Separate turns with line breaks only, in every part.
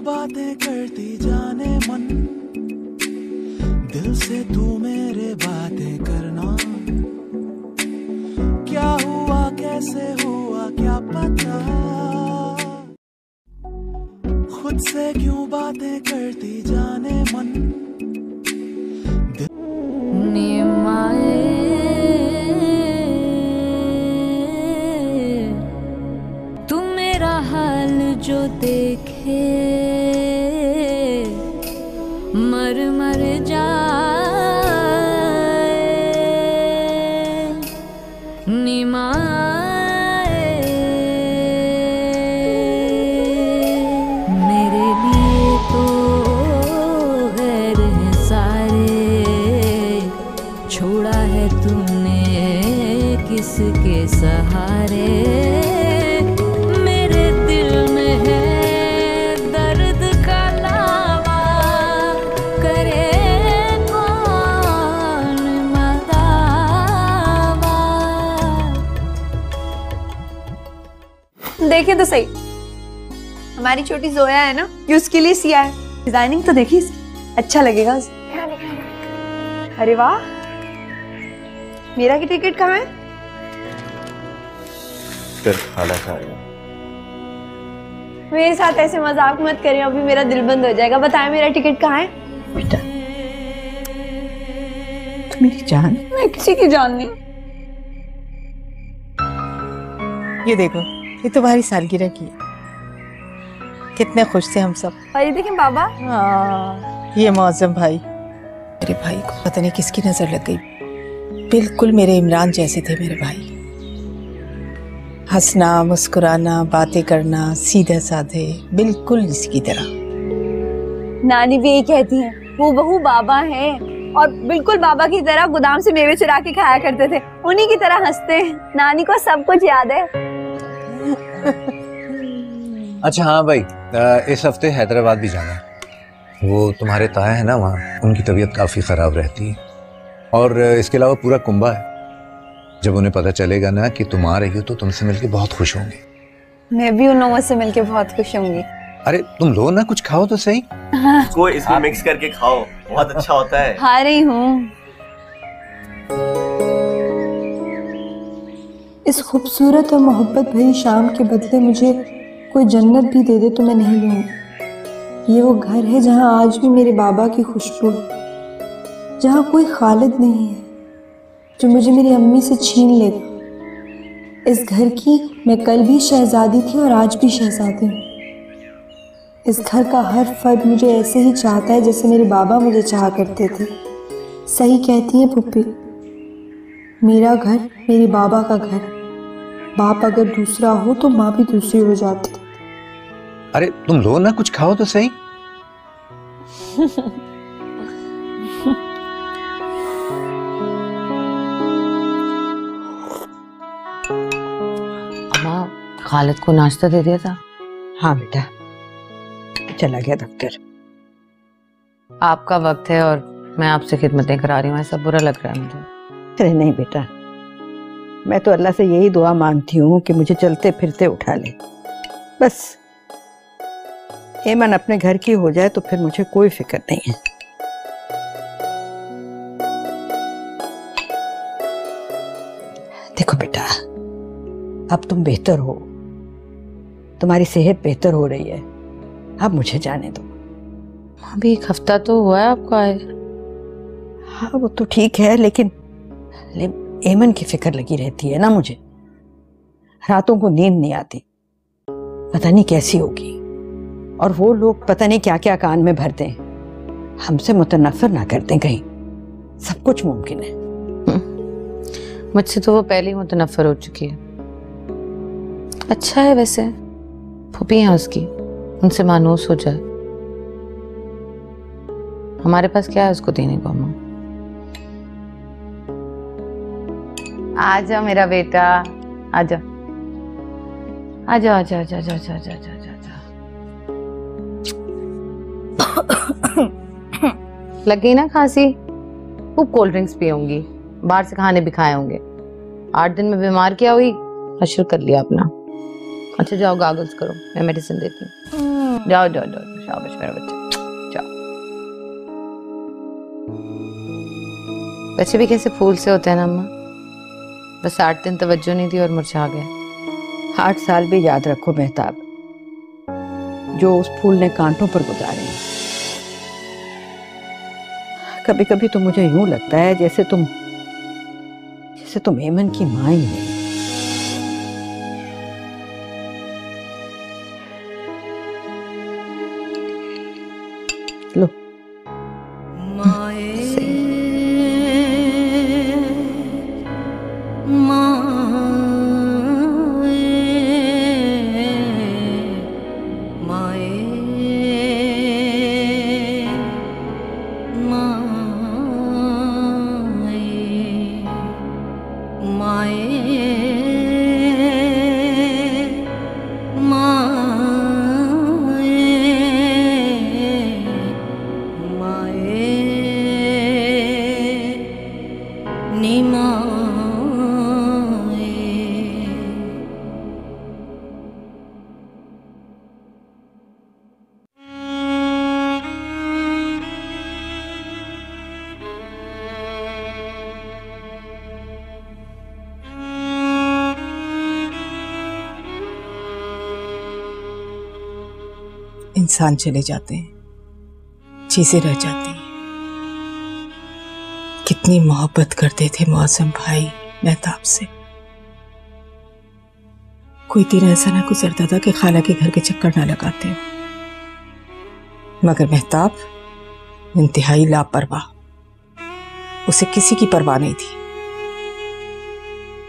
बातें करती जाने मन, दिल से तू मेरे बातें करना। क्या हुआ कैसे हुआ क्या पता, खुद से क्यों बातें करती जाने मन।
तू मेरा हाल जो देखे मर मर जाए, निमाए मेरे लिए तो गैर है सारे, छोड़ा है तूने किसके सहारे। मेरे दिल में है दर्द का लावा, करे कौन मदावा।
देखे तो सही, हमारी छोटी जोया है ना, ये उसके लिए सिया है। डिजाइनिंग तो देखी, अच्छा लगेगा उसे। अरे वाह, मेरा की टिकट कहाँ है?
खाना खाएगा।
मेरे साथ ऐसे मजाक मत करिए, अभी मेरा दिल बंद हो जाएगा। बताएं मेरा टिकट कहाँ है?
बेटा तू मेरी जान।
मैं किसी की जान नहीं।
ये देखो, ये तुम्हारी सालगिरह की है। कितने खुश थे हम सब।
और ये देखें बाबा।
हाँ, ये मौसम भाई, मेरे भाई को पता नहीं किसकी नजर लग गई। बिल्कुल मेरे इमरान जैसे थे मेरे भाई। हंसना, मुस्कुराना, बातें करना, सीधे साधे, बिल्कुल इसकी तरह।
नानी भी यही कहती हैं, वो बहू बाबा है, और बिल्कुल बाबा की तरह गोदाम से मेवे चुरा के खाया करते थे। उन्हीं की तरह हंसते हैं। नानी को सब कुछ याद है।
अच्छा हाँ भाई, इस हफ्ते हैदराबाद भी जाना है। वो तुम्हारे ताया है ना, वहाँ उनकी तबीयत काफ़ी ख़राब रहती है, और इसके अलावा पूरा कुंभा है। जब उन्हें पता चलेगा ना कि तुम आ रही हो तो तुमसे मिलके बहुत खुश होंगे।
मैं भी उन लोगों से मिलके बहुत खुश होंगी।
अरे तुम लो ना, कुछ खाओ तो सही।
इसको इसमें मिक्स करके खाओ, बहुत अच्छा होता है।
खा रही हूँ।
इस खूबसूरत और मोहब्बत भरी शाम के बदले मुझे कोई जन्नत भी दे दे तो मैं नहीं लूँगी। ये वो घर है जहाँ आज भी मेरे बाबा की खुशबू है, जहाँ कोई खालिद नहीं है जो मुझे मेरी अम्मी से छीन लेगा। इस घर की मैं कल भी शहजादी थी और आज भी शहजादी हूँ। इस घर का हर फर्द मुझे ऐसे ही चाहता है जैसे मेरे बाबा मुझे चाहा करते थे। सही कहती हैं पुप्पी, मेरा घर मेरे बाबा का घर। बाप अगर दूसरा हो तो माँ भी दूसरी हो जाती।
अरे तुम लो ना, कुछ खाओ तो सही।
अम्मा, खालिद को नाश्ता दे दिया था?
हाँ बेटा, चला गया दफ्तर।
आपका वक्त है और मैं आपसे खिदमतें करा रही हूँ, ऐसा बुरा लग रहा है मुझे।
अरे नहीं बेटा, मैं तो अल्लाह से यही दुआ मांगती हूँ कि मुझे चलते फिरते उठा ले। बस एमन अपने घर की हो जाए तो फिर मुझे कोई फिक्र नहीं है। देखो बेटा, अब तुम बेहतर हो, तुम्हारी सेहत बेहतर हो रही है, अब मुझे जाने दो।
अभी एक हफ्ता तो हुआ है आपको आए।
हाँ वो तो ठीक है, लेकिन एमन की फिक्र लगी रहती है ना मुझे। रातों को नींद नहीं आती, पता नहीं कैसी होगी। और वो लोग पता नहीं क्या क्या कान में भरते हैं। हमसे मुतनफर ना करते कहीं, सब कुछ मुमकिन है।
मुझसे तो वो पहले ही मुतनफर हो चुकी है। अच्छा है वैसे, फूफी है उसकी, उनसे मानूस हो जाए। हमारे पास क्या है उसको देने को? अम्मा आ जाओ मेरा बेटा, आ जाओ आ जाओ आ जाओ आ जाओ आ जाओ आ जाओ आ जाओ आ जाओ। लग गई ना खांसी? खूब कोल्ड ड्रिंक्स पियूंगी, बाहर से खाने भी खाए होंगे। 8 दिन में बीमार क्या हुई, हश्र कर लिया अपना। अच्छा जाओ गागल्स करो, मैं मेडिसिन देती हूँ। जाओ जाओ जाओ। शाबाश मेरा बच्चा, जाओ। बच्चे भी कैसे फूल से होते हैं ना अम्मा, बस 8 दिन तवज्जो नहीं दी और मुरझा गए।
8 साल भी याद रखो मेहताब, जो उस फूल ने कांटों पर गुजारे। कभी कभी तो मुझे यूं लगता है जैसे तुम एमन की माँ ही नहीं। लो
इंसान चले जाते हैं, चीजें रह जाती हैं। कितनी मोहब्बत करते थे मौसम भाई मेहताब से। कोई दिन ऐसा ना गुजरता था कि खाला के घर के चक्कर ना लगाते हो। मगर मेहताब इंतहाई लापरवाह, उसे किसी की परवाह नहीं थी।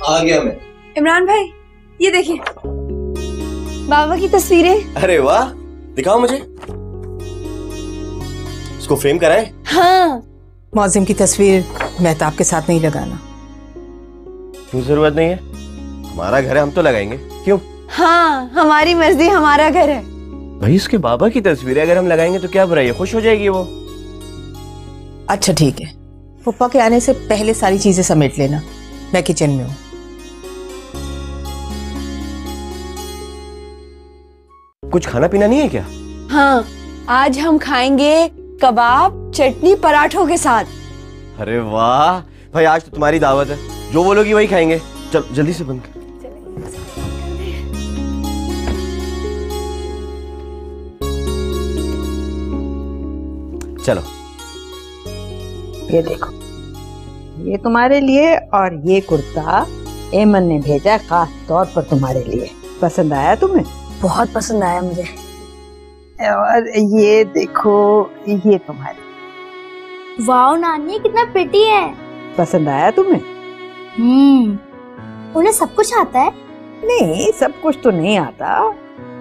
आ गया मैं।
इमरान भाई, ये देखिए बाबा की तस्वीरें।
अरे वाह, दिखाओ मुझे। इसको फ्रेम कराएं?
हाँ।
मौजिम की तस्वीर मेहताब के साथ नहीं लगाना।
क्यों जरूरत नहीं है? हमारा घर है, हम तो लगाएंगे। क्यों?
हाँ, हमारी मर्जी, हमारा घर है।
भाई उसके बाबा की तस्वीर है, अगर हम लगाएंगे तो क्या बुराई है? खुश हो जाएगी वो।
अच्छा ठीक है, पप्पा के आने से पहले सारी चीजें समेट लेना, मैं किचन में हूँ।
कुछ खाना पीना नहीं है क्या?
हाँ, आज हम खाएंगे कबाब चटनी पराठों के साथ।
अरे वाह भाई, आज तो तुम्हारी दावत है, जो बोलोगी वही खाएंगे। चल जल्दी से बंद कर। चलो
ये देखो, ये तुम्हारे लिए, और ये कुर्ता एमन ने भेजा खास तौर पर तुम्हारे लिए। पसंद आया तुम्हें?
बहुत पसंद आया मुझे।
और ये देखो, ये तुम्हारे।
वाओ नानी, कितना प्रिटी है।
पसंद आया तुम्हें?
उन्हें सब कुछ आता है?
नहीं, सब कुछ तो नहीं आता,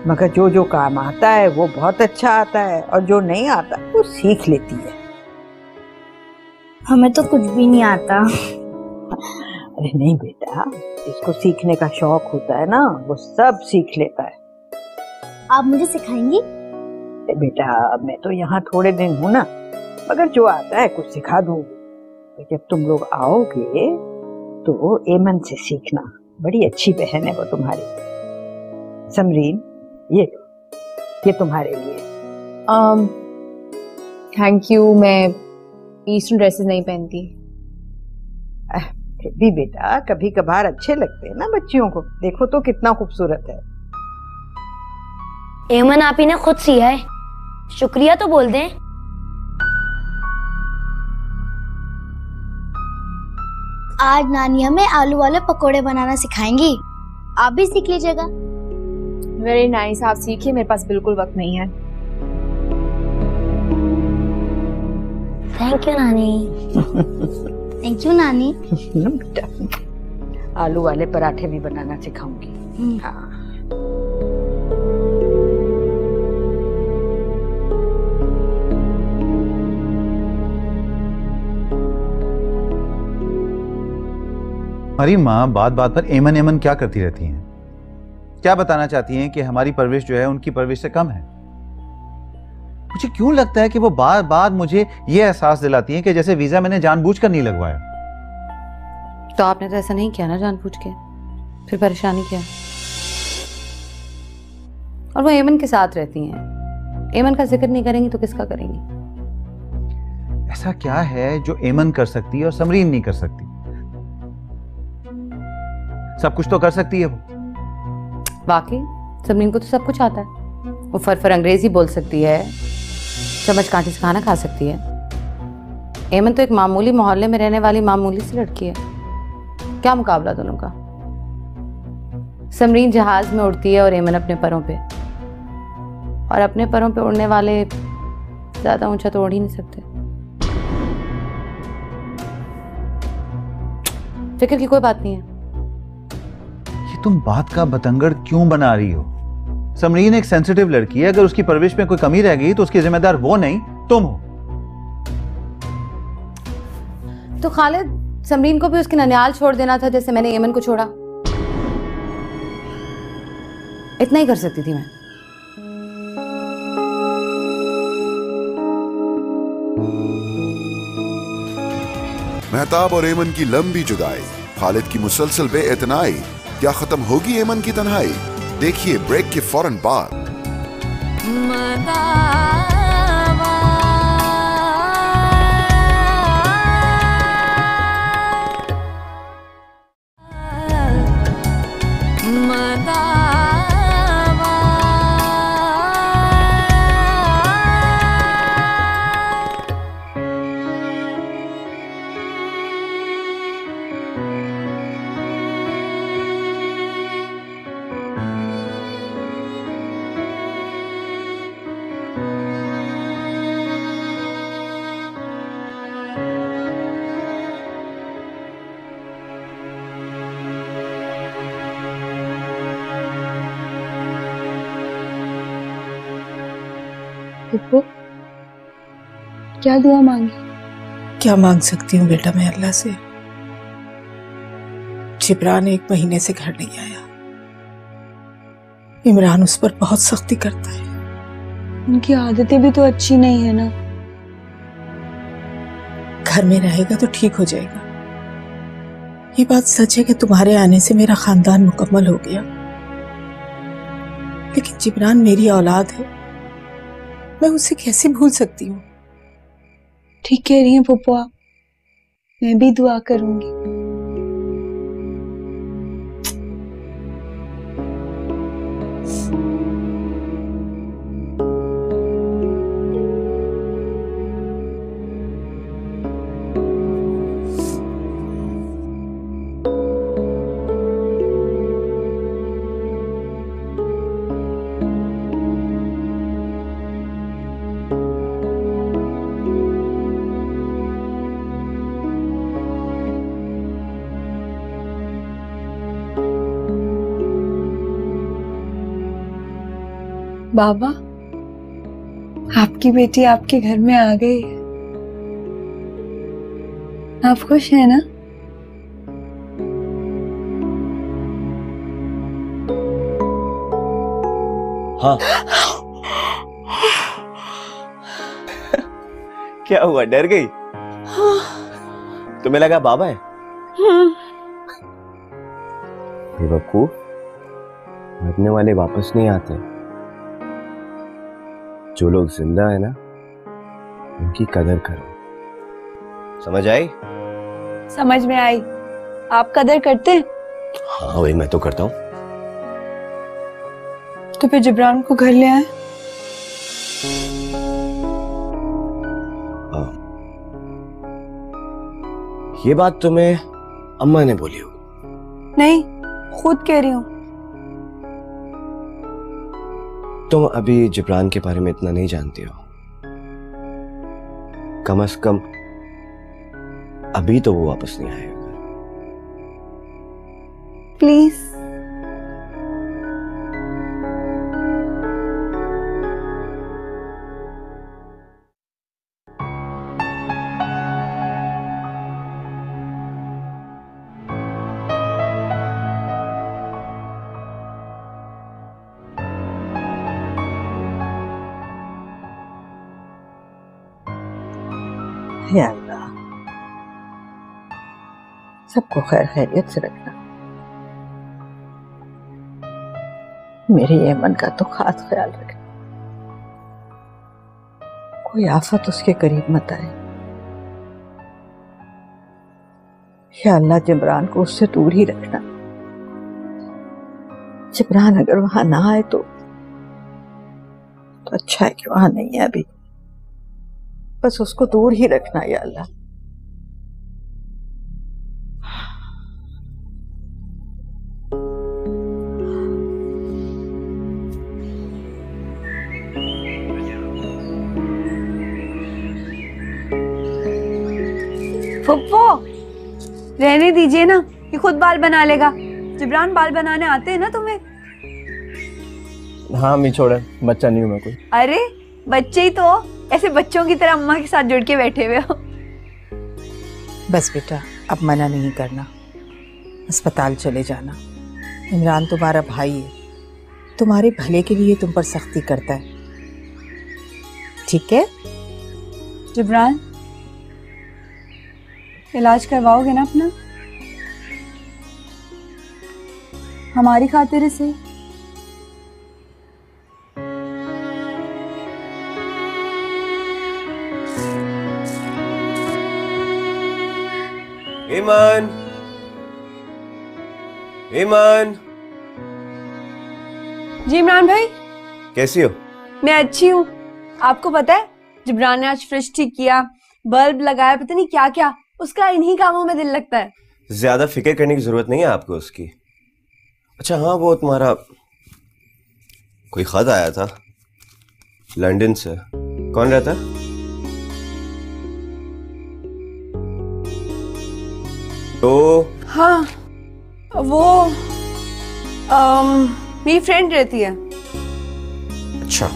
मगर जो जो काम आता है वो बहुत अच्छा आता है, और जो नहीं आता वो सीख लेती है।
हमें तो कुछ भी नहीं आता।
अरे नहीं बेटा, जिसको सीखने का शौक होता है ना, वो सब सीख लेता है।
आप मुझे सिखाएंगी?
बेटा मैं तो यहाँ थोड़े दिन हूँ ना, मगर जो आता है कुछ सिखा दूंगी। जब तुम लोग आओगे तो एमन से सीखना, बड़ी अच्छी बहन है वो तुम्हारी। समरीन, ये तुम्हारे लिए।
थैंक यू, मैं ईस्टर्न ड्रेसेस नहीं पहनती।
फिर भी बेटा कभी कभार अच्छे लगते हैं ना बच्चियों को, देखो तो कितना खूबसूरत है।
एमन आप ही ने खुद सिया है, शुक्रिया तो बोल दें। आज नानी हमें आलू वाले पकोड़े बनाना सिखाएंगी, आप भी सीख लीजिएगा।
वेरी नाइस, आप सीखिए, मेरे पास बिल्कुल वक्त नहीं है।
थैंक यू नानी। थैंक यू नानी।
बेटा आलू वाले पराठे भी बनाना सिखाऊंगी। हाँ।
हमारी माँ बात बात पर एमन एमन क्या करती रहती हैं? क्या बताना चाहती हैं कि हमारी परवरिश जो है उनकी परवरिश से कम है? मुझे क्यों लगता है कि वो बार बार मुझे ये एहसास दिलाती हैं कि जैसे वीजा मैंने जानबूझकर नहीं लगवाया।
तो आपने तो ऐसा नहीं किया ना जानबूझ के, फिर परेशानी क्या? और वो एमन के साथ रहती हैं, एमन का जिक्र नहीं करेंगी तो किसका करेंगी?
ऐसा क्या है जो एमन कर सकती है और समरीन नहीं कर सकती? सब कुछ तो कर सकती है वो।
बाकी समरीन को तो सब कुछ आता है। वो फर अंग्रेजी बोल सकती है, चम्मच कांटे से खाना खा सकती है। एमन तो एक मामूली मोहल्ले में रहने वाली मामूली सी लड़की है। क्या मुकाबला दोनों का? समरीन जहाज में उड़ती है और एमन अपने पैरों पे, और अपने पैरों पे उड़ने वाले ज्यादा ऊंचा तो उड़ ही नहीं सकते। फिक्र की कोई बात नहीं है।
ये तुम बात का बतंगड़ क्यों बना रही हो? समरीन एक सेंसिटिव लड़की है, अगर उसकी परवरिश में कोई कमी रह गई तो उसकी जिम्मेदार वो नहीं तुम हो।
तो खालिद, समरीन को भी उसकी ननिहाल छोड़ देना था जैसे मैंने एमन को छोड़ा। इतना ही कर सकती थी मैं।
मेहताब और एमन की लंबी जुदाई, खालिद की मुसलसल बेइतनाई, क्या खत्म होगी एमन की तन्हाई? देखिए ब्रेक के फौरन बाद।
पुप्पो, क्या दुआ मांगी?
क्या मांग सकती हूँ बेटा मैं अल्लाह से? जिब्रान 1 महीने से घर नहीं आया। इमरान उस पर बहुत सख्ती करता है।
उनकी आदतें भी तो अच्छी नहीं है ना।
घर में रहेगा तो ठीक हो जाएगा। ये बात सच है कि तुम्हारे आने से मेरा खानदान मुकम्मल हो गया, लेकिन जिब्रान मेरी औलाद है, मैं उसे कैसे भूल सकती हूँ?
ठीक कह रही हैं पुप्पो आप, मैं भी दुआ करूंगी। बाबा, आपकी बेटी आपके घर में आ गई है। आप खुश हैं ना?
हाँ। क्या हुआ, डर गई? तुम्हें लगा बाबा है? बेवकूफ, मरने वाले वापस नहीं आते। जो लोग जिंदा है ना, उनकी कदर करो। समझ आई?
समझ में आई। आप कदर करते हैं?
हाँ वही मैं तो करता हूँ।
तो फिर जिब्रान को घर ले आए।
ये बात तुम्हें अम्मा ने बोली होगी?
नहीं, खुद कह रही हूँ।
तुम अभी जिब्रान के बारे में इतना नहीं जानती हो। कम से कम अभी तो वो वापस नहीं आएगा।
प्लीज।
या अल्लाह, सबको खैर खैरियत से रखना। मेरे एमन का तो खास ख्याल रखना। कोई आफत उसके करीब मत आए। या अल्लाह जिब्रान को उससे दूर ही रखना। जिब्रान अगर वहां ना आए तो अच्छा है कि वहां नहीं है अभी। बस उसको दूर ही रखना या अल्लाह।
फुप्पो रहने दीजिए ना, ये खुद बाल बना लेगा। जिब्रान बाल बनाने आते हैं ना तुम्हें?
हाँ अम्मी छोड़े, बच्चा नहीं हूँ मैं कोई।
अरे बच्चे ही तो हो, ऐसे बच्चों की तरह अम्मा के साथ जुड़ के बैठे हुए हो।
बस बेटा अब मना नहीं करना, अस्पताल चले जाना। इमरान तुम्हारा भाई है, तुम्हारे भले के लिए तुम पर सख्ती करता है, ठीक है?
जिब्रान इलाज करवाओगे ना अपना, हमारी खातिर से?
ईमान, ईमान।
जी इमरान भाई।
कैसी हो?
मैं अच्छी हूँ। आपको पता है जिब्रान ने आज फ्रिज ठीक किया, बल्ब लगाया, पता नहीं क्या क्या। उसका इन्हीं कामों में दिल लगता है।
ज्यादा फिक्र करने की जरूरत नहीं है आपको उसकी। अच्छा हाँ, वो तुम्हारा कोई खत आया था लंदन से। कौन रहता है? तो
हाँ वो मेरी फ्रेंड रहती है।
अच्छा,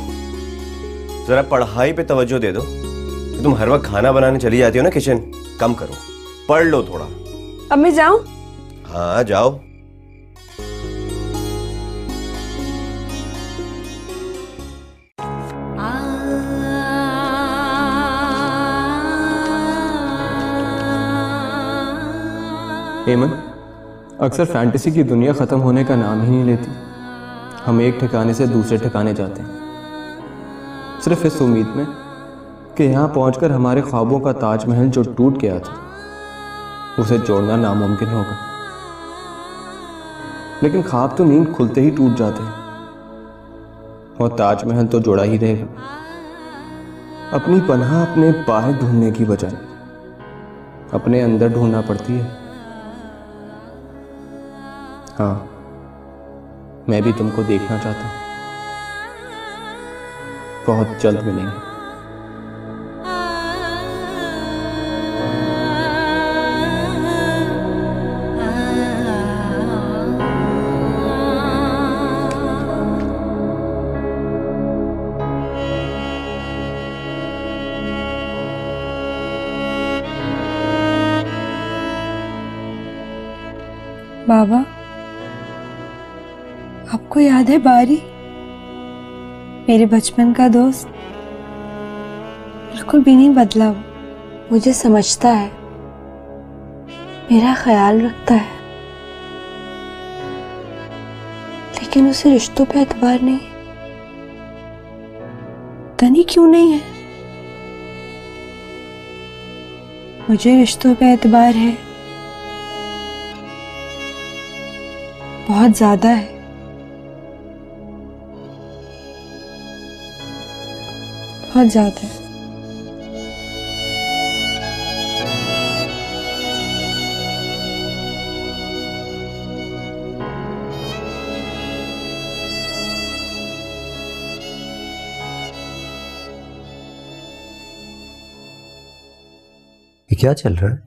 जरा पढ़ाई पे तवज्जो दे दो। कि तुम हर वक्त खाना बनाने चली जाती हो ना किचन, कम करो, पढ़ लो थोड़ा।
अब मैं जाऊं?
हाँ जाओ।
एमन, अक्सर फैंटेसी की दुनिया ख़त्म होने का नाम ही नहीं लेती। हम एक ठिकाने से दूसरे ठिकाने जाते हैं, सिर्फ इस उम्मीद में कि यहाँ पहुंचकर हमारे ख्वाबों का ताजमहल जो टूट गया था उसे जोड़ना नामुमकिन होगा। लेकिन ख्वाब तो नींद खुलते ही टूट जाते हैं और ताजमहल तो जोड़ा ही रहेगा। अपनी पनाह अपने बाहर ढूंढने की बजाय अपने अंदर ढूंढना पड़ती है। हाँ, मैं भी तुमको देखना चाहता हूँ। बहुत जल्द मिलेंगे।
बाबा, आपको याद है बारी, मेरे बचपन का दोस्त? बिल्कुल भी नहीं बदला वो। मुझे समझता है, मेरा ख्याल रखता है, लेकिन उसे रिश्तों पे एतबार नहीं है। पता नहीं क्यों नहीं है। मुझे रिश्तों पे एतबार है, बहुत ज्यादा है। बहुत ज्यादा है।
ये क्या चल रहा है?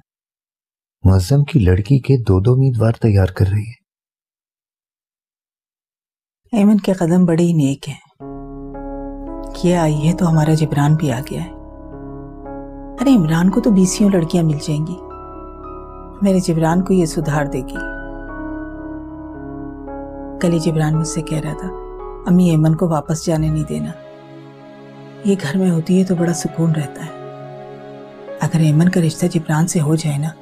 मुअज्जम की लड़की के दो उम्मीदवार तैयार कर रही है।
ऐमन के कदम बड़े ही नेक हैं। ये आई है तो हमारा जिब्रान भी आ गया है। अरे इमरान को तो 20 लड़कियां मिल जाएंगी, मेरे जिब्रान को ये सुधार देगी। कल ही जिब्रान मुझसे कह रहा था, अम्मी ऐमन को वापस जाने नहीं देना, ये घर में होती है तो बड़ा सुकून रहता है। अगर ऐमन का रिश्ता जिब्रान से हो जाए ना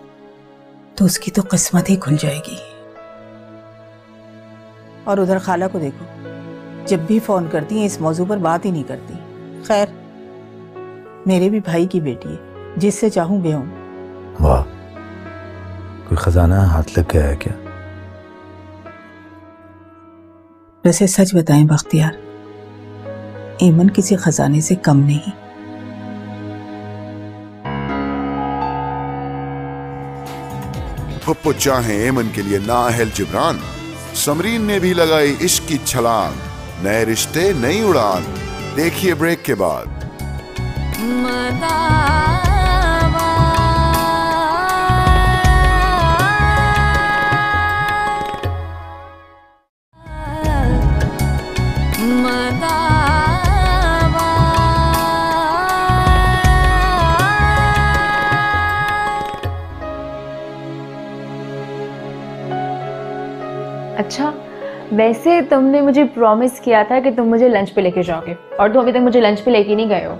तो उसकी तो किस्मत ही खुल जाएगी। और उधर खाला को देखो, जब भी फोन करती है इस मौजू पर बात ही नहीं करती। खैर, मेरे भी भाई की बेटी है, जिससे चाहूं ब्याहूं।
वाह, कोई खजाना हाथ लग गया है क्या?
वैसे सच बताएं बख्तियार, एमन किसी खजाने से कम नहीं।
पप्पू चाहे एमन के लिए नाअहल जिब्रान, समरीन ने भी लगाई इश्क की छलांग, नए रिश्ते नई उड़ान। देखिए ब्रेक के बाद।
अच्छा, वैसे तुमने मुझे प्रॉमिस किया था कि तुम मुझे लंच पे लेके जाओगे, और तुम अभी तक मुझे लंच पे लेके नहीं गए हो।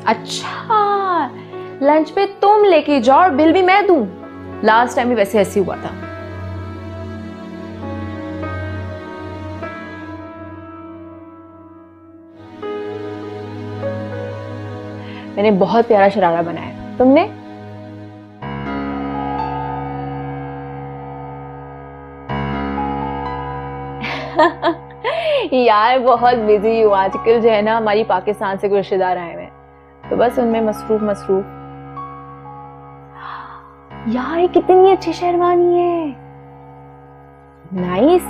अच्छा, लंच पे तुम लेके जाओ और बिल भी मैं दूं। लास्ट टाइम भी वैसे ऐसे हुआ था। मैंने बहुत प्यारा शरारा बनाया, तुमने? यार बहुत बिजी हूँ आजकल, जो है ना हमारी पाकिस्तान से कुछ रिश्तेदार आए हुए हैं, तो बस उनमें मसरूफ। यार ये कितनी अच्छी शेरवानी है, नाइस।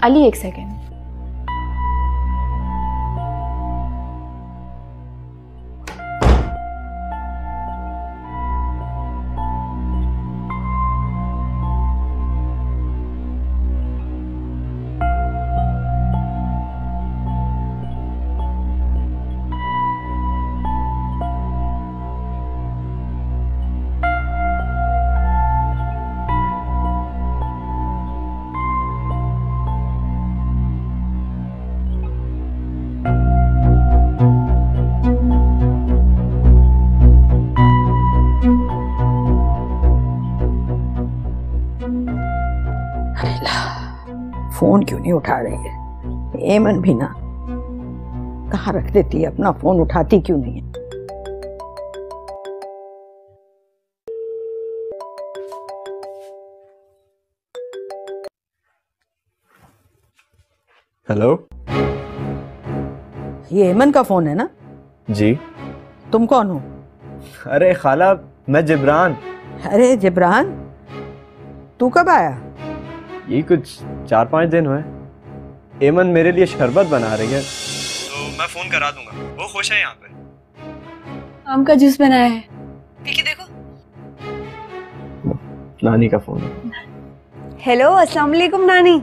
अली एक सेकेंड।
फोन क्यों नहीं उठा रही है? एमन भी ना, कहाँ रख देती है अपना फोन, उठाती क्यों नहीं है?
हेलो,
ये एमन का फोन है ना?
जी।
तुम कौन हो?
अरे खाला, मैं जिब्रान।
अरे जिब्रान, तू कब आया?
ये कुछ 4-5 दिन हुए। एमन मेरे लिए शरबत बना रही है, तो मैं फोन करा दूंगा, वो खुश है यहाँ पे।
आम का जूस बनाया है, पी के देखो।
नानी का फोन।
हेलो, अस्सलाम वालेकुम नानी।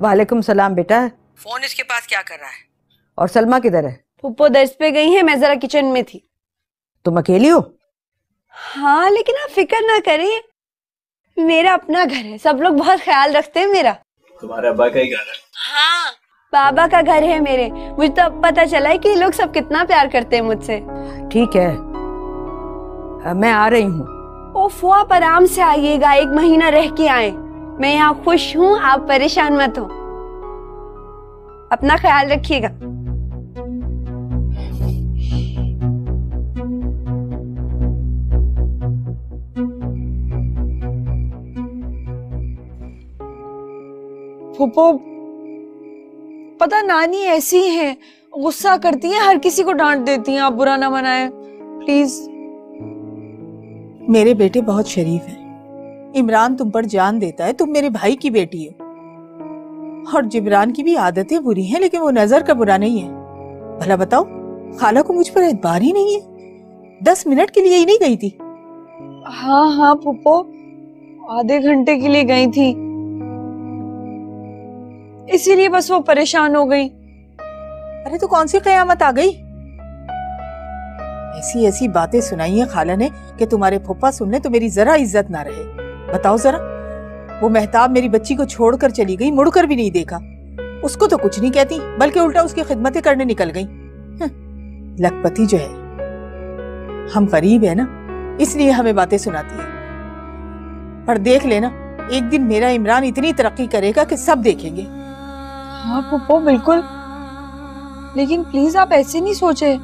वालेकुम सलाम बेटा। फोन इसके पास क्या कर रहा है? और सलमा किधर है?
पुप्पो दर्स पे गई है, मैं जरा किचन में थी।
तुम अकेली हो?
हाँ, लेकिन आप फिक्र ना करें, मेरा अपना घर है, सब लोग बहुत ख्याल रखते हैं मेरा।
तुम्हारे अब्बा का ही घर है?
हाँ, बाबा का घर है मेरे। मुझे तो अब पता चला है कि ये लोग सब कितना प्यार करते हैं मुझसे।
ठीक है, मैं आ रही हूँ।
ओफो, आप आराम से आइएगा, 1 महीना रह के आए। मैं यहाँ खुश हूँ, आप परेशान मत हो। अपना ख्याल रखिएगा। फूफो, पता नानी ऐसी हैं, गुस्सा करती हैं, हर किसी को डांट देती हैं। आप बुरा ना मनाएं प्लीज।
मेरे बेटे बहुत शरीफ हैं। इमरान तुम पर जान देता है, तुम मेरे भाई की बेटी हो। और जिब्रान की भी आदतें बुरी हैं, लेकिन वो नजर का बुरा नहीं है। भला बताओ, खाला को मुझ पर एतबार ही नहीं है? 10 मिनट के लिए ही नहीं गई थी?
हाँ फूफो, आधे घंटे के लिए गई थी, इसीलिए बस वो परेशान हो गई।
अरे तो कौन सी कयामत आ गई? ऐसी ऐसी बातें सुनाई है खाला ने कि तुम्हारे फूफा सुन ले तो मेरी जरा इज्जत ना रहे। बताओ जरा, वो मेहताब मेरी बच्ची को छोड़कर चली गई, मुड़कर भी नहीं देखा। उसको तो कुछ नहीं कहती, बल्कि उल्टा उसकी खिदमतें करने निकल गई। लखपति जो है, हम गरीब है ना, इसलिए हमें बातें सुनाती है। पर देख लेना, एक दिन मेरा इमरान इतनी तरक्की करेगा कि सब देखेंगे।
हाँ पप्पो बिल्कुल, लेकिन प्लीज आप ऐसे नहीं सोचे।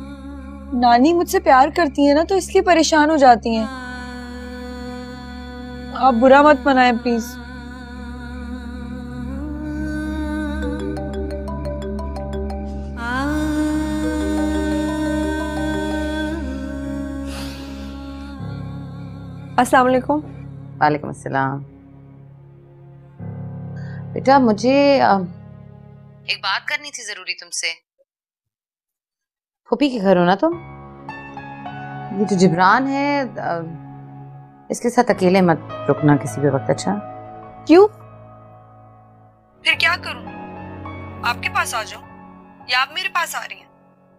नानी मुझसे प्यार करती है ना, तो इसलिए परेशान हो जाती हैं। आप बुरा मत मनाएं प्लीज।
अस्सलाम वालेकुम।
वालेकुम अस्सलाम। बेटा मुझे एक बात करनी थी जरूरी तुमसे। फूफी के घर हो ना तुम? ये जो जिब्रान है इसके साथ अकेले मत रुकना किसी भी वक्त, अच्छा?
क्यों?
फिर क्या करूं? आपके पास आ जाऊं या आप मेरे पास आ रही हैं?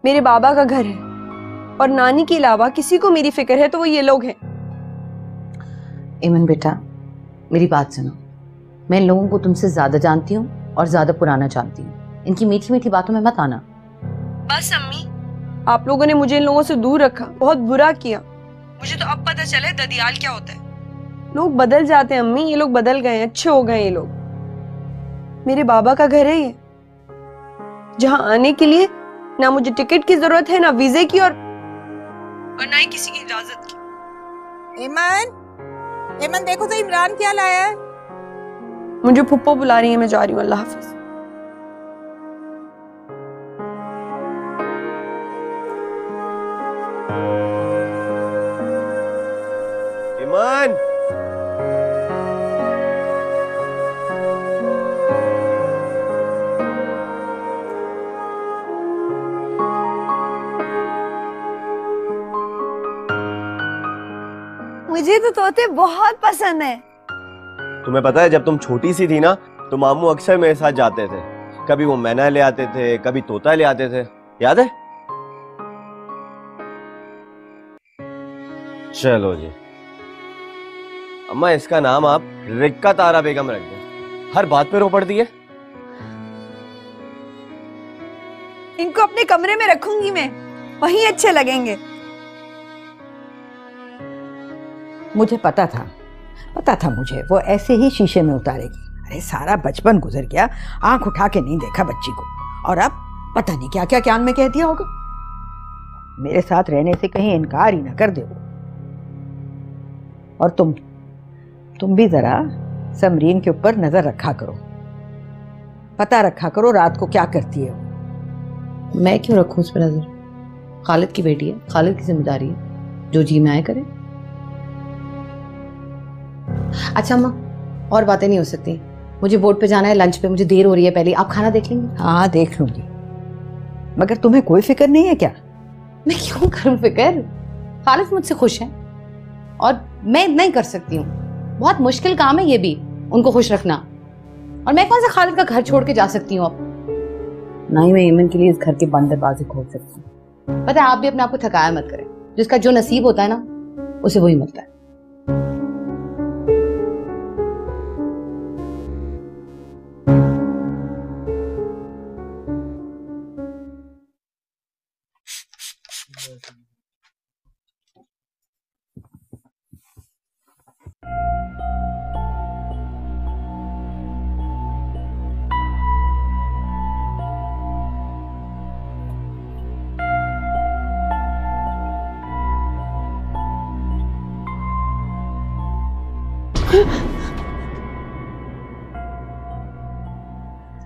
मेरे बाबा का घर है और नानी के अलावा किसी को मेरी फिक्र है तो वो ये लोग हैं।
एमन बेटा मेरी बात सुनो, मैं इन लोगों को तुमसे ज्यादा जानती हूँ और ज्यादा पुराना जानती हूँ। इनकी मीठी मीठी बातों में मत आना।
बस अम्मी, आप लोगों ने मुझे इन लोगों से दूर रखा, बहुत बुरा किया। मुझे तो अब पता चला है ददियाल क्या होता है। लोग बदल जाते हैं अम्मी, ये लोग बदल गए, अच्छे हो गए ये लोग। मेरे बाबा का घर है ये, जहां आने के लिए ना मुझे टिकट की जरूरत है, ना वीजे की और ना ही किसी की इजाजत की।
एमन देखो तो इमरान क्या लाया है।
मुझे फुप्पो बुला रही है, मैं जा रही हूँ। अल्लाह हाफिज।
ईमान,
मुझे तो तोते बहुत पसंद है।
तुम्हें पता है जब तुम छोटी सी थी ना तो मामू अक्सर मेरे साथ जाते थे। कभी वो मैना ले आते थे, कभी तोता ले आते थे, याद है? चलो जी अम्मा, इसका नाम आप रिक्का तारा बेगम रख दो। हर बात पे रो पड़ती है।
इनको अपने कमरे में रखूंगी मैं, वहीं अच्छे लगेंगे।
मुझे पता था मुझे वो ऐसे ही शीशे में उतारेगी। अरे सारा बचपन गुजर गया, आंख उठा के नहीं देखा बच्ची को, और अब पता नहीं क्या क्या कान में कह दिया होगा। मेरे साथ रहने से कहीं इनकार ही ना कर दे। और तुम भी जरा समरीन के ऊपर नजर रखा करो, पता रखा करो रात को क्या करती है वो।
मैं क्यों रखूं उस पर नजर? खालिद की बेटी है, खालिद की जिम्मेदारी है, जो जी में आए करे। अच्छा अम्मा, और बातें नहीं हो सकती। मुझे बोर्ड पे जाना है लंच पे, मुझे देर हो रही है। पहले आप खाना देख लेंगे?
हाँ देख लूंगी, मगर तुम्हें कोई फिक्र नहीं है क्या?
मैं क्यों करूं फिक्र? खालिद मुझसे खुश है और मैं इतना ही कर सकती हूँ। बहुत मुश्किल काम है ये भी, उनको खुश रखना। और मैं कौन सा खालिद का घर छोड़ के जा सकती हूँ अब? ना ही मैं ईमन के लिए इस घर के बंद दरवाजे खोल सकती हूँ। पता है, आप भी अपने आप को थकाया मत करें। जिसका जो नसीब होता है ना, उसे वही मिलता है।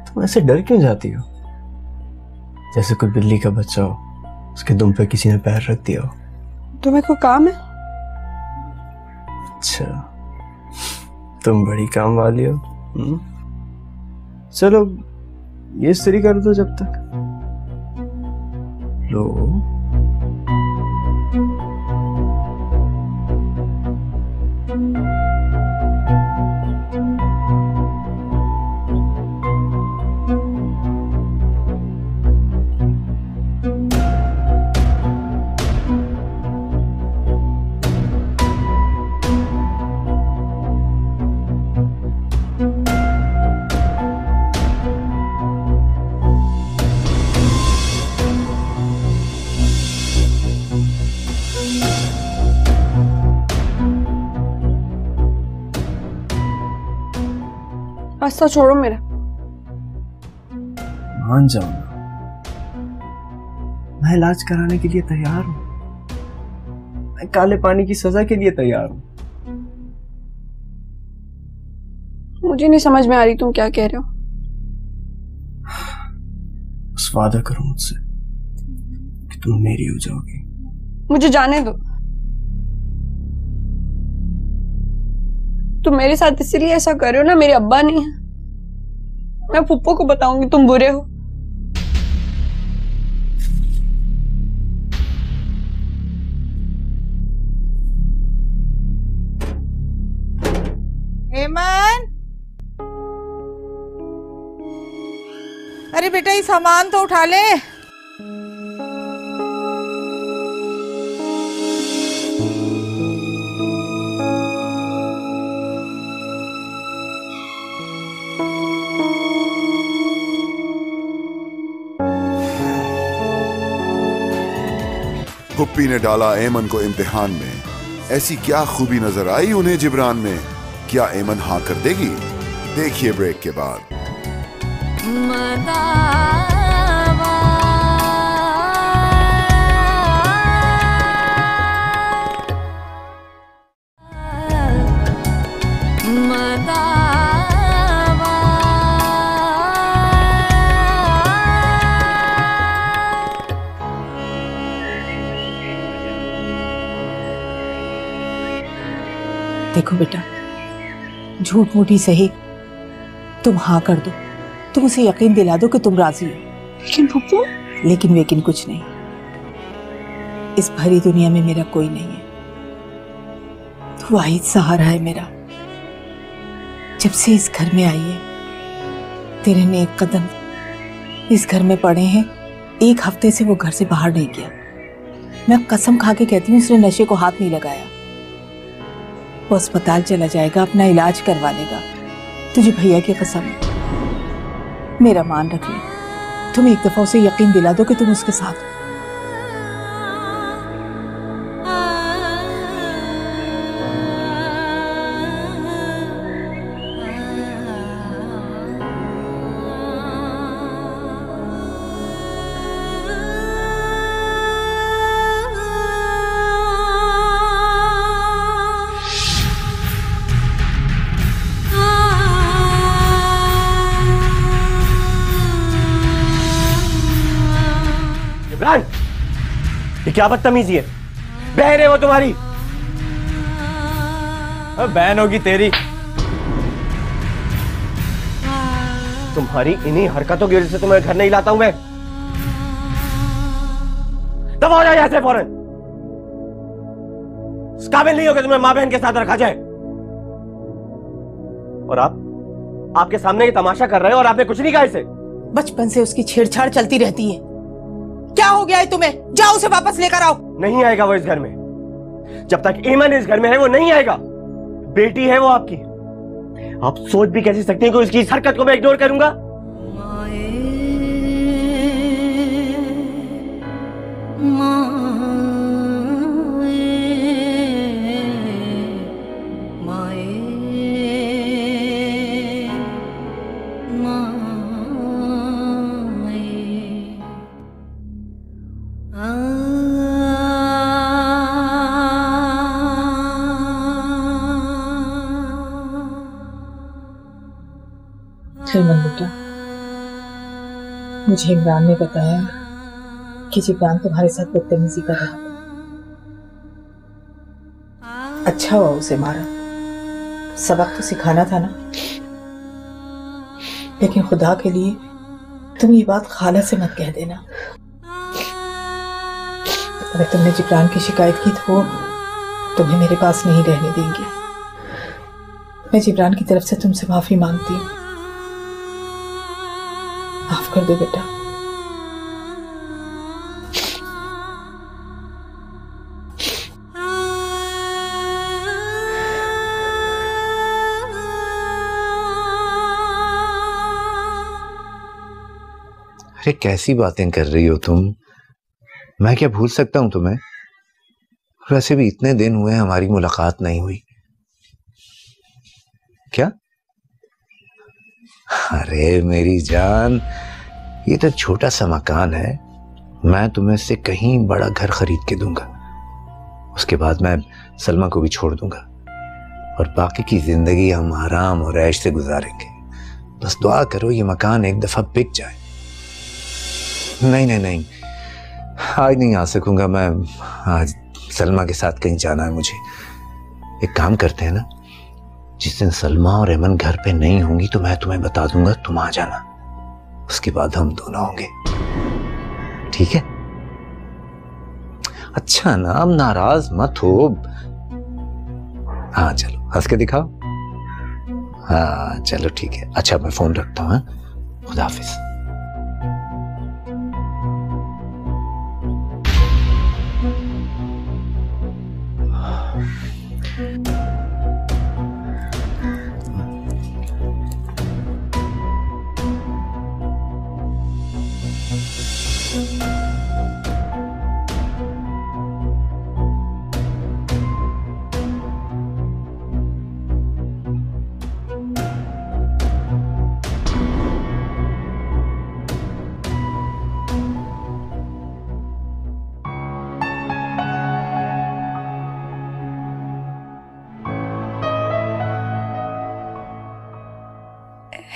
तुम ऐसे डर क्यों जाती हो? जैसे कोई बिल्ली का बच्चा हो, उसके दुम पे किसी ने पैर रख दिया हो।
तुम्हें कोई काम है?
अच्छा, तुम बड़ी काम वाली हो। चलो ये इस्त्री कर दो जब तक। लो
रास्ता छोड़ो मेरा।
मान जाओ ना, मैं इलाज कराने के लिए तैयार हूं। मैं काले पानी की सजा के लिए तैयार हूं।
मुझे नहीं समझ में आ रही तुम क्या कह रहे हो।
बस वादा करो मुझसे कि तुम मेरी हो जाओगी।
मुझे जाने दो। तुम मेरे साथ इसीलिए ऐसा कर रहे हो ना, मेरे अब्बा नहीं है। मैं फुप्पो को बताऊंगी तुम बुरे हो।
हेमन, अरे बेटा ये सामान तो उठा ले।
पुप्पी ने डाला एमन को इम्तिहान में। ऐसी क्या खूबी नजर आई उन्हें जिब्रान में? क्या एमन हाँ कर देगी? देखिए ब्रेक के बाद।
देखो बेटा, झूठ मूठ ही सही, तुम हाँ कर दो। तुम उसे यकीन दिला दो कि तुम राजी हो।
लेकिन पप्पू,
लेकिन कुछ नहीं। इस भरी दुनिया में मेरा कोई नहीं है। तू वाहिद सहारा है मेरा। जब से इस घर में आई है, तेरे नेक कदम इस घर में पड़े हैं। एक हफ्ते से वो घर से बाहर नहीं गया। मैं कसम खा के कहती हूँ उसने नशे को हाथ नहीं लगाया। वो अस्पताल चला जाएगा, अपना इलाज करवा लेगा। तुझे भैया की कसम है, मेरा मान रख ले। तुम एक दफा उसे यकीन दिला दो कि तुम उसके साथ हो।
ये क्या बदतमीजी है? बहन है वो तुम्हारी?
बहन होगी तेरी।
तुम्हारी इन्हीं हरकतों की वजह से तुम्हें घर नहीं लाता हूं मैं। तब हो जाए ऐसे फौरन। इस काबिल नहीं हो कि तुम्हें मां बहन के साथ रखा जाए। और आप आपके सामने ये तमाशा कर रहे हो और आपने कुछ नहीं कहा इसे।
बचपन से उसकी छेड़छाड़ चलती रहती है। क्या हो गया है तुम्हें? जाओ उसे वापस लेकर आओ।
नहीं आएगा वो इस घर में। जब तक ईमान इस घर में है वो नहीं आएगा। बेटी है वो आपकी। आप सोच भी कैसे सकते हैं कि उसकी इस हरकत को मैं इग्नोर करूंगा?
हेमन बेटा, मुझे इमरान ने बताया कि जिब्रान तुम्हारे साथ बदतमीजी कर रहा था। अच्छा हुआ उसे मारा। सबक तो सिखाना था ना। लेकिन खुदा के लिए तुम ये बात खाला से मत कह देना। अगर तुमने जिब्रान की शिकायत की तो वो तुम्हें मेरे पास नहीं रहने देंगे। मैं जिब्रान की तरफ से तुमसे माफी मांगती हूँ। माफ कर दो बेटा।
अरे कैसी बातें कर रही हो तुम? मैं क्या भूल सकता हूं तुम्हें? वैसे भी इतने दिन हुए हमारी मुलाकात नहीं हुई। क्या अरे मेरी जान, ये तो छोटा सा मकान है, मैं तुम्हें इससे कहीं बड़ा घर खरीद के दूंगा। उसके बाद मैं सलमा को भी छोड़ दूंगा और बाकी की जिंदगी हम आराम और ऐश से गुजारेंगे। बस दुआ करो ये मकान एक दफा बिक जाए। नहीं नहीं नहीं, आज नहीं आ सकूंगा मैं, आज सलमा के साथ कहीं जाना है मुझे। एक काम करते हैं ना, जिस दिन सलमा और एमन घर पे नहीं होंगी तो मैं तुम्हें बता दूंगा, तुम आ जाना, उसके बाद हम दोनों होंगे, ठीक है? अच्छा ना, अब नाराज मत हो। हाँ चलो हंस के दिखाओ। हाँ चलो ठीक है। अच्छा मैं फोन रखता हूँ। खुदा हाफिज।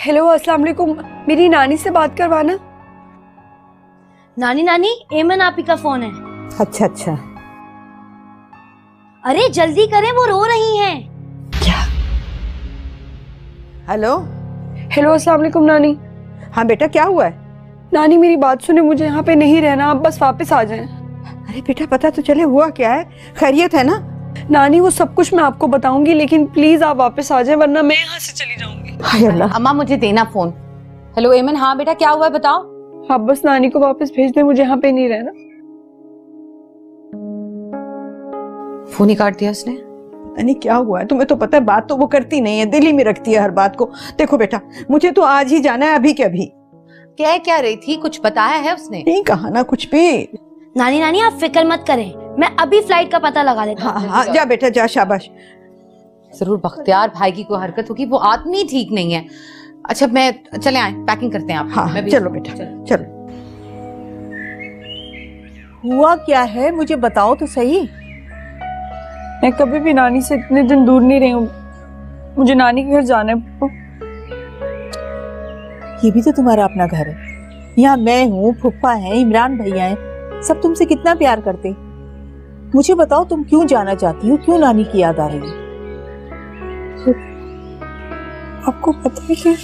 हेलो अस्सलाम वालेकुम, मेरी नानी से बात करवाना।
नानी नानी, एमन आपी का फोन है।
अच्छा अच्छा,
अरे जल्दी करें, वो रो रही हैं।
क्या? हेलो
हेलो अस्सलाम वालेकुम नानी।
हाँ बेटा, क्या हुआ है?
नानी मेरी बात सुने, मुझे यहाँ पे नहीं रहना, आप बस वापस आ जाएं।
अरे बेटा पता तो चले हुआ क्या है, खैरियत है ना?
नानी वो सब कुछ मैं आपको बताऊंगी, लेकिन प्लीज आप वापस आ जाएं वरना मैं यहाँ से चली जाऊंगी।
हाय अल्लाह।
अम्मा मुझे देना फोन। हेलो एमन, हाँ बेटा क्या हुआ है बताओ।
हाँ बस नानी को वापस भेज दे, मुझे यहाँ पे नहीं रहना।
फोन ही काट दिया उसने।
नहीं क्या हुआ है, तुम्हें तो पता है बात तो वो करती नहीं है, दिल ही में रखती है हर बात को। देखो बेटा मुझे तो आज ही जाना है, अभी के अभी।
कह क्या रही थी, कुछ बताया है उसने?
नहीं कहा ना कुछ भी।
नानी नानी आप फिक्र मत करें, मैं अभी फ्लाइट का पता लगा लेता हूँ।
हाँ जा बेटा जा, शाबाश।
जरूर बख्तियार भाई की कोई हरकत होगी, वो आदमी ठीक नहीं है। अच्छा मैं चले आए, पैकिंग करते हैं आप।
हाँ
मैं भी
चलो बेटा चलो। हुआ क्या है मुझे बताओ तो सही।
मैं कभी भी नानी से इतने दिन दूर नहीं रही हूँ, मुझे नानी के घर जाना है।
ये भी तो तुम्हारा अपना घर है, यहाँ मैं हूँ, फुप्पा है, इमरान भैया है, सब तुमसे कितना प्यार करते। मुझे बताओ तुम क्यों जाना चाहती हो, क्यों नानी की याद आ रही है?
आपको पता है कि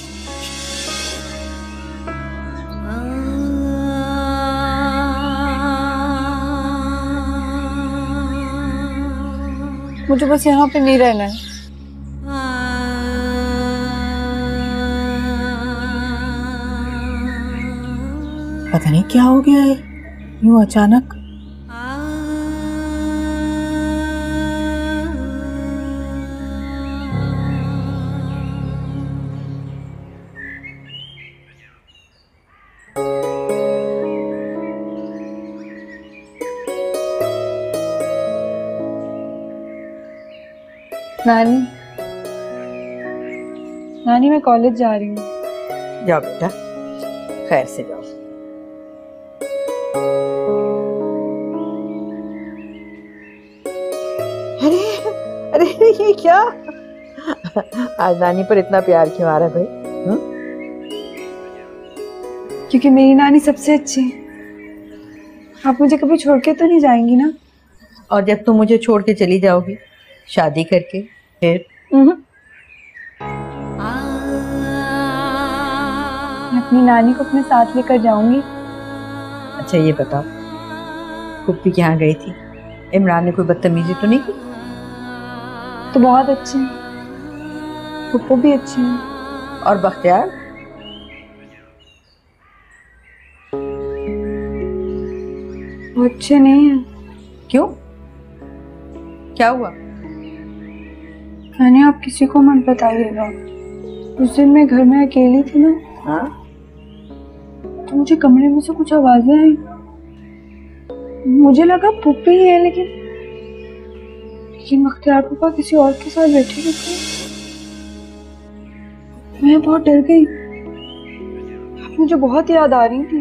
मुझे बस यहाँ पे नहीं रहना है।
पता नहीं क्या हो गया है यूं अचानक।
नानी नानी मैं कॉलेज जा रही हूँ।
जाओ बेटा, खैर से जाओ। अरे अरे ये क्या, आज नानी पर इतना प्यार क्यों आ रहा है भाई?
क्योंकि मेरी नानी सबसे अच्छी है। आप मुझे कभी छोड़ के तो नहीं जाएंगी ना?
और जब तुम मुझे छोड़ के चली जाओगी शादी करके फिर?
मैं अपनी नानी को अपने साथ लेकर जाऊंगी।
अच्छा ये बताओ, फुप्पी के यहाँ गई थी, इमरान ने कोई बदतमीजी तो नहीं की?
तो बहुत अच्छे हैं, फुप्पो भी अच्छे हैं।
और बख्तियार?
वो अच्छे नहीं हैं।
क्यों, क्या हुआ?
नानी आप किसी को मत बताइएगा। उस दिन मैं घर में अकेली थी ना,
हाँ?
तो मुझे कमरे में से कुछ आवाजें आई, मुझे लगा पुप्पी है, लेकिन बख्तियार पापा किसी और के साथ बैठे थे। मैं बहुत डर गई।
आपकी मुझे बहुत याद आ रही थी।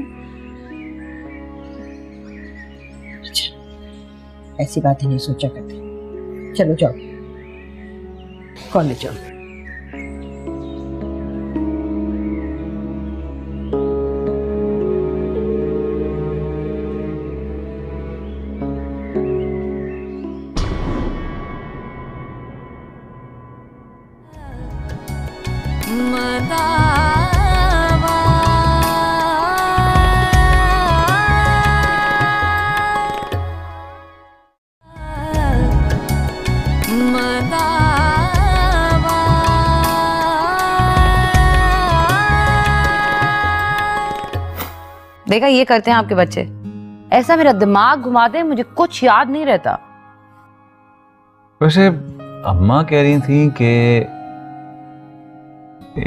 ऐसी बातें नहीं सोचा करते। चलो जाओ कॉलेज जाओ।
देखा, ये करते हैं आपके बच्चे। ऐसा मेरा दिमाग घुमाते हैं, मुझे कुछ याद नहीं रहता।
वैसे अम्मा कह रही थी कि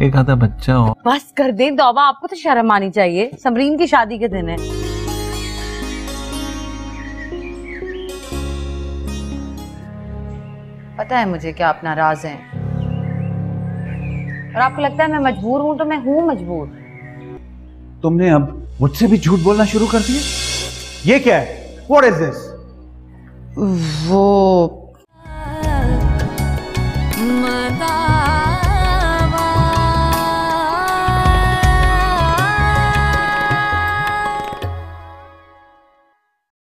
एक आधा बच्चा हो।
बस कर दें तौबा, आपको तो शर्म आनी चाहिए। समरीन की शादी के दिन है। पता है मुझे क्या आप नाराज हैं, और आपको लगता है मैं मजबूर हूं, तो मैं हूं मजबूर।
तुमने अब मुझसे भी झूठ बोलना शुरू कर दिया। ये क्या है? What is this?
वो